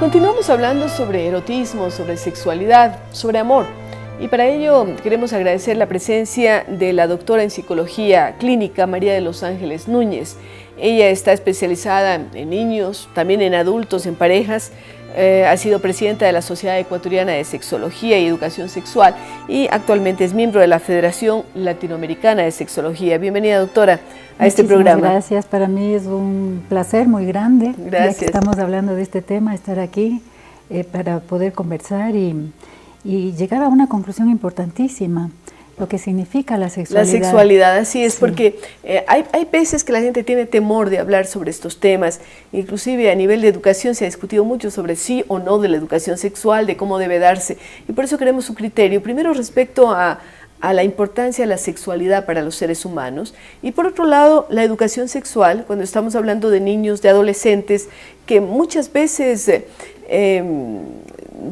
Continuamos hablando sobre erotismo, sobre sexualidad, sobre amor. Y para ello queremos agradecer la presencia de la doctora en psicología clínica María de los Ángeles Núñez. Ella está especializada en niños, también en adultos, en parejas. Ha sido presidenta de la Sociedad Ecuatoriana de Sexología y Educación Sexual y actualmente es miembro de la Federación Latinoamericana de Sexología. Bienvenida, doctora, a este programa. Gracias, para mí es un placer muy grande. Gracias. Ya que estamos hablando de este tema, estar aquí para poder conversar y llegar a una conclusión importantísima. Lo que significa la sexualidad. La sexualidad, así es, sí. Porque hay veces que la gente tiene temor de hablar sobre estos temas, inclusive a nivel de educación se ha discutido mucho sobre sí o no de la educación sexual, de cómo debe darse, y por eso queremos su criterio, primero respecto a la importancia de la sexualidad para los seres humanos, y por otro lado, la educación sexual, cuando estamos hablando de niños, de adolescentes, que muchas veces,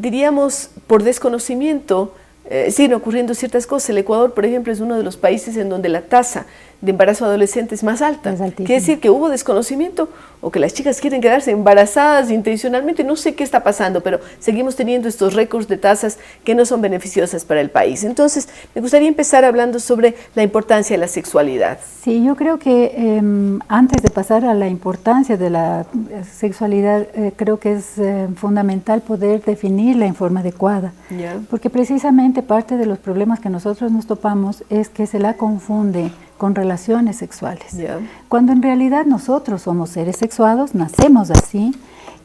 diríamos, por desconocimiento, siguen ocurriendo ciertas cosas. El Ecuador, por ejemplo, es uno de los países en donde la tasa de embarazo adolescente es más alta. Quiere decir que hubo desconocimiento o que las chicas quieren quedarse embarazadas intencionalmente. No sé qué está pasando, pero seguimos teniendo estos récords de tasas que no son beneficiosas para el país. Entonces, me gustaría empezar hablando sobre la importancia de la sexualidad. Sí, yo creo que antes de pasar a la importancia de la sexualidad, creo que es fundamental poder definirla en forma adecuada. Yeah. Porque precisamente parte de los problemas que nosotros nos topamos es que se la confunde con relaciones sexuales, cuando en realidad nosotros somos seres sexuados, nacemos así,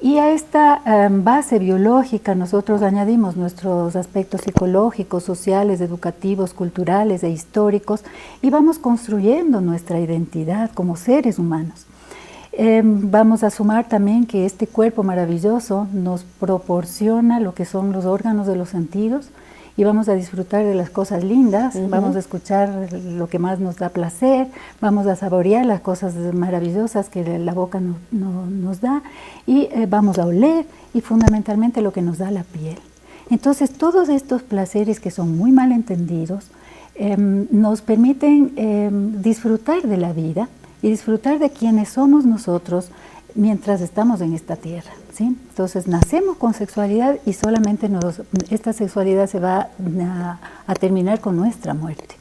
y a esta base biológica nosotros añadimos nuestros aspectos psicológicos, sociales, educativos, culturales e históricos, y vamos construyendo nuestra identidad como seres humanos. Vamos a sumar también que este cuerpo maravilloso nos proporciona lo que son los órganos de los sentidos, y vamos a disfrutar de las cosas lindas, vamos a escuchar lo que más nos da placer, vamos a saborear las cosas maravillosas que la boca nos da, y vamos a oler, y fundamentalmente lo que nos da la piel. Entonces, todos estos placeres que son muy mal entendidos, nos permiten disfrutar de la vida y disfrutar de quienes somos nosotros mientras estamos en esta tierra, ¿sí? Entonces nacemos con sexualidad y solamente esta sexualidad se va a terminar con nuestra muerte.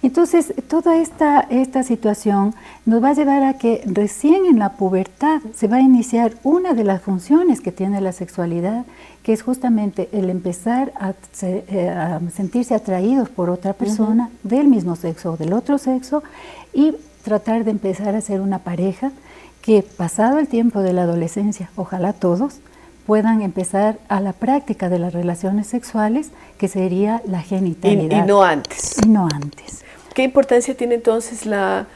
Entonces toda esta situación nos va a llevar a que recién en la pubertad se va a iniciar una de las funciones que tiene la sexualidad, que es justamente el empezar a sentirse atraídos por otra persona del mismo sexo o del otro sexo, y tratar de empezar a ser una pareja que, pasado el tiempo de la adolescencia, ojalá todos, puedan empezar a la práctica de las relaciones sexuales, que sería la genitalidad. Y no antes. Y no antes. ¿Qué importancia tiene entonces la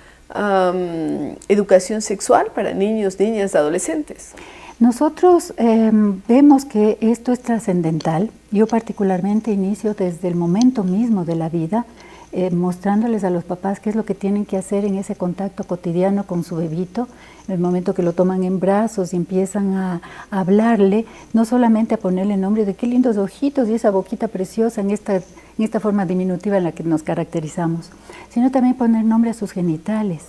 educación sexual para niños, niñas, adolescentes? Nosotros vemos que esto es trascendental. Yo particularmente inicio desde el momento mismo de la vida, mostrándoles a los papás qué es lo que tienen que hacer en ese contacto cotidiano con su bebito, en el momento que lo toman en brazos y empiezan a hablarle, no solamente a ponerle nombre de qué lindos ojitos y esa boquita preciosa en esta forma diminutiva en la que nos caracterizamos, sino también poner nombre a sus genitales,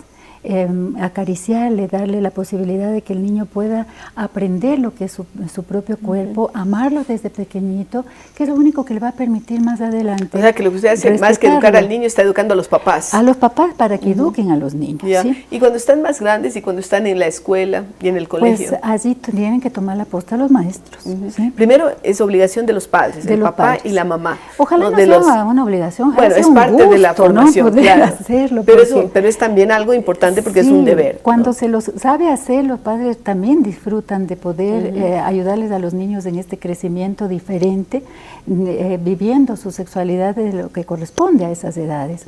acariciarle, darle la posibilidad de que el niño pueda aprender lo que es su propio cuerpo, amarlo desde pequeñito, que es lo único que le va a permitir más adelante. O sea, que lo que usted hace más que educar al niño, está educando a los papás. A los papás para que eduquen a los niños. ¿Sí? Y cuando están más grandes y cuando están en la escuela y en el colegio. Pues allí tienen que tomar la posta los maestros. ¿Sí? Primero es obligación de los padres, del papá y la mamá. Ojalá no sea una obligación. Bueno, es parte de la formación, ¿no? claro. Hacerlo, pero es también algo importante porque es un deber. Cuando ¿no? se los sabe hacer, los padres también disfrutan de poder ayudarles a los niños en este crecimiento diferente, viviendo su sexualidad de lo que corresponde a esas edades.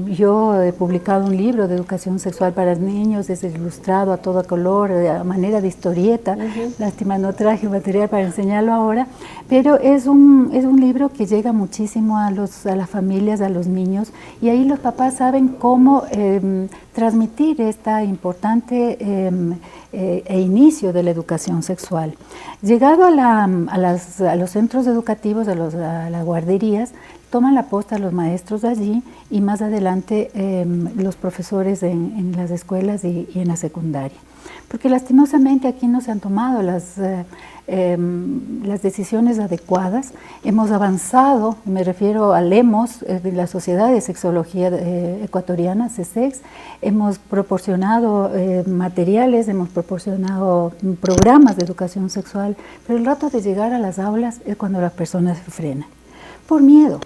Yo he publicado un libro de educación sexual para niños, es ilustrado a todo color, a manera de historieta. Lástima no traje material para enseñarlo ahora, pero es un libro que llega muchísimo a las familias, a los niños, y ahí los papás saben cómo transmitir esta importante inicio de la educación sexual. Llegado a los centros educativos, a las guarderías, toman la posta los maestros allí y más adelante los profesores en las escuelas y en la secundaria. porque lastimosamente aquí no se han tomado las decisiones adecuadas. Hemos avanzado, me refiero al EMOS, de la Sociedad de Sexología Ecuatoriana, CSEX, hemos proporcionado materiales, hemos proporcionado programas de educación sexual, pero el rato de llegar a las aulas es cuando las personas se frenan, por miedo,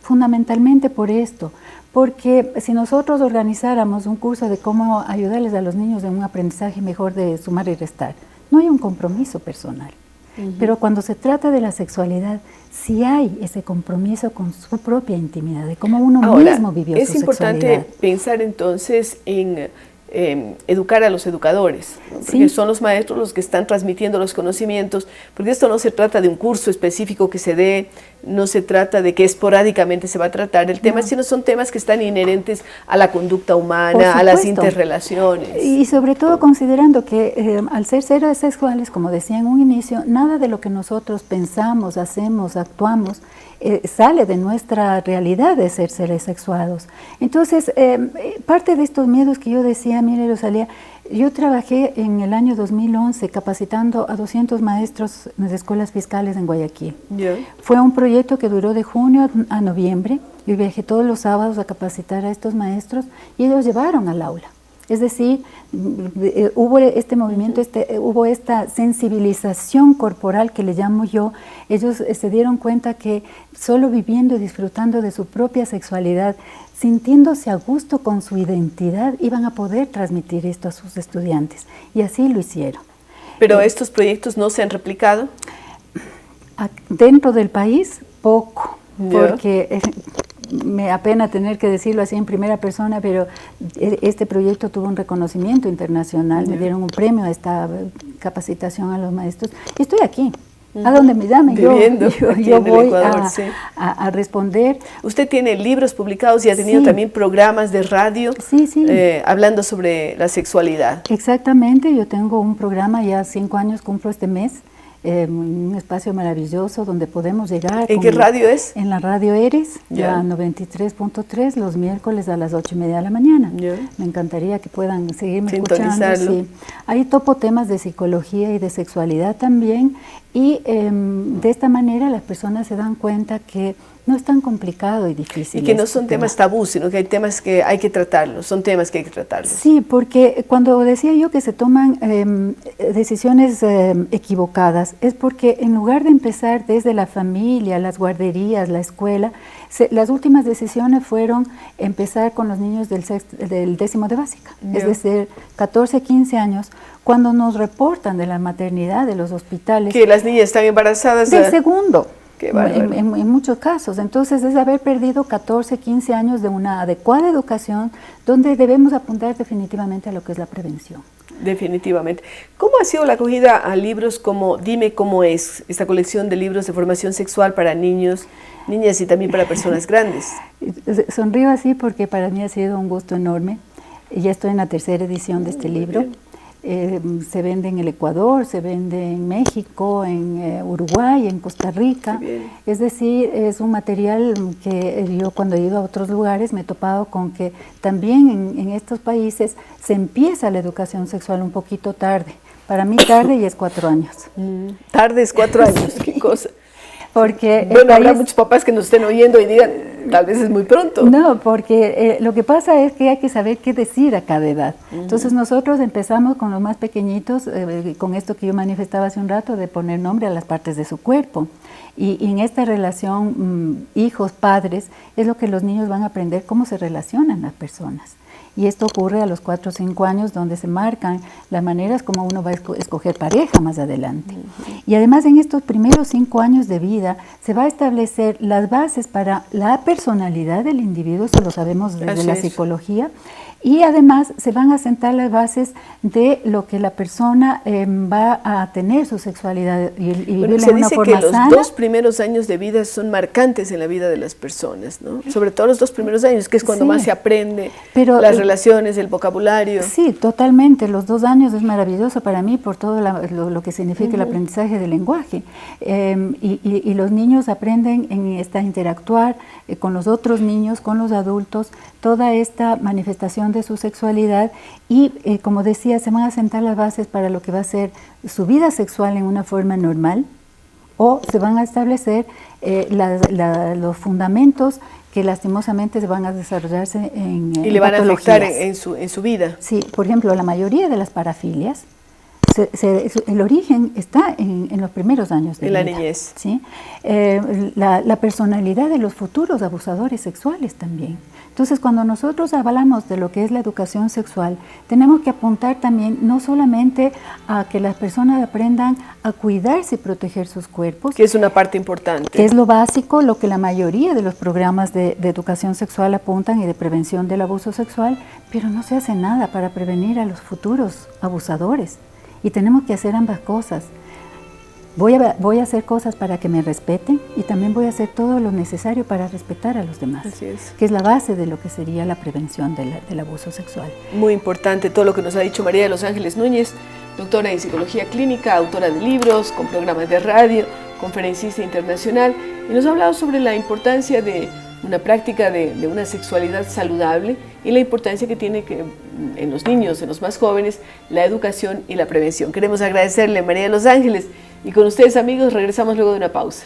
fundamentalmente por esto, porque si nosotros organizáramos un curso de cómo ayudarles a los niños en un aprendizaje mejor de sumar y restar, no hay un compromiso personal. Pero cuando se trata de la sexualidad, sí hay ese compromiso con su propia intimidad, de cómo uno mismo vivió su sexualidad. Es importante pensar entonces en educar a los educadores, ¿no? Porque sí, son los maestros los que están transmitiendo los conocimientos, porque esto no se trata de un curso específico que se dé, no se trata de que esporádicamente se va a tratar el tema, sino son temas que están inherentes a la conducta humana, a las interrelaciones. Y sobre todo considerando que al ser seres sexuales, como decía en un inicio, nada de lo que nosotros pensamos, hacemos, actuamos, sale de nuestra realidad de ser seres sexuados. Entonces, parte de estos miedos que yo decía, mire Rosalía, yo trabajé en el año 2011 capacitando a 200 maestros en las escuelas fiscales en Guayaquil. Fue un proyecto que duró de junio a noviembre. Yo viajé todos los sábados a capacitar a estos maestros y ellos llevaron al aula. Es decir, hubo este movimiento, hubo esta sensibilización corporal que le llamo yo. Ellos se dieron cuenta que solo viviendo y disfrutando de su propia sexualidad, sintiéndose a gusto con su identidad, iban a poder transmitir esto a sus estudiantes. Y así lo hicieron. ¿Pero estos proyectos no se han replicado? Dentro del país, poco, porque me apena tener que decirlo así en primera persona, pero este proyecto tuvo un reconocimiento internacional, me dieron un premio a esta capacitación a los maestros. Y estoy aquí, a donde me llamen, yo voy Ecuador, a responder. Usted tiene libros publicados y ha tenido también programas de radio hablando sobre la sexualidad. Exactamente, yo tengo un programa, ya 5 años cumplo este mes, un espacio maravilloso donde podemos llegar. ¿En qué radio es? En la radio Eres, ya 93.3, los miércoles a las 8:30 de la mañana. Me encantaría que puedan seguirme escuchando. Sí. Ahí topo temas de psicología y de sexualidad también, y de esta manera las personas se dan cuenta que no es tan complicado y difícil. Y que no son temas tabú, sino que hay temas que hay que tratarlos, son temas que hay que tratarlos. Sí, porque cuando decía yo que se toman decisiones equivocadas, es porque en lugar de empezar desde la familia, las guarderías, la escuela, las últimas decisiones fueron empezar con los niños del 10º de básica, es decir, 14, 15 años, cuando nos reportan de la maternidad, de los hospitales. Que las niñas están embarazadas. Del segundo. En muchos casos. Entonces es haber perdido 14, 15 años de una adecuada educación, donde debemos apuntar definitivamente a lo que es la prevención. Definitivamente. ¿Cómo ha sido la acogida a libros como Dime Cómo Es, esta colección de libros de formación sexual para niños, niñas y también para personas grandes? Sonrío así porque para mí ha sido un gusto enorme. Ya estoy en la 3ª edición de este libro. Se vende en el Ecuador, se vende en México, en Uruguay, en Costa Rica. Es decir, es un material que yo cuando he ido a otros lugares me he topado con que también en estos países se empieza la educación sexual un poquito tarde. Para mí tarde y es 4 años. Tarde es 4 años, qué cosa. Porque bueno, habrá muchos papás que nos estén oyendo y digan, tal vez es muy pronto. No, porque lo que pasa es que hay que saber qué decir a cada edad. Entonces nosotros empezamos con los más pequeñitos, con esto que yo manifestaba hace un rato, de poner nombre a las partes de su cuerpo. Y en esta relación hijos, padres, es lo que los niños van a aprender cómo se relacionan las personas. Y esto ocurre a los 4 o 5 años, donde se marcan las maneras como uno va a escoger pareja más adelante. Y además en estos primeros 5 años de vida se va a establecer las bases para la personalidad del individuo, eso lo sabemos desde la psicología, y además se van a sentar las bases de lo que la persona va a tener su sexualidad y vivirla de una forma sana. Se dice que los 2 primeros años de vida son marcantes en la vida de las personas, ¿no? Sobre todo los 2 primeros años, que es cuando más se aprende las relaciones, el vocabulario. Sí, totalmente. Los 2 años es maravilloso para mí por todo lo que significa el aprendizaje del lenguaje. Y los niños aprenden a interactuar con los otros niños, con los adultos, toda esta manifestación de su sexualidad y, como decía, se van a sentar las bases para lo que va a ser su vida sexual en una forma normal, o se van a establecer los fundamentos que lastimosamente van a desarrollarse en y le van a afectar en su vida. Sí, por ejemplo, la mayoría de las parafilias, el origen está en los primeros años de vida. En la niñez. ¿Sí? La personalidad de los futuros abusadores sexuales también. Entonces, cuando nosotros hablamos de lo que es la educación sexual, tenemos que apuntar también no solamente a que las personas aprendan a cuidarse y proteger sus cuerpos, que es una parte importante. Que es lo básico, lo que la mayoría de los programas de educación sexual apuntan y de prevención del abuso sexual, pero no se hace nada para prevenir a los futuros abusadores. Y tenemos que hacer ambas cosas. Voy a hacer cosas para que me respeten y también voy a hacer todo lo necesario para respetar a los demás. Así es. Que es la base de lo que sería la prevención del abuso sexual. Muy importante todo lo que nos ha dicho María de los Ángeles Núñez, doctora en psicología clínica, autora de libros, con programas de radio, conferencista internacional, y nos ha hablado sobre la importancia de una práctica de una sexualidad saludable y la importancia que tiene en los niños, en los más jóvenes, la educación y la prevención. Queremos agradecerle a María de los Ángeles y con ustedes, amigos, regresamos luego de una pausa.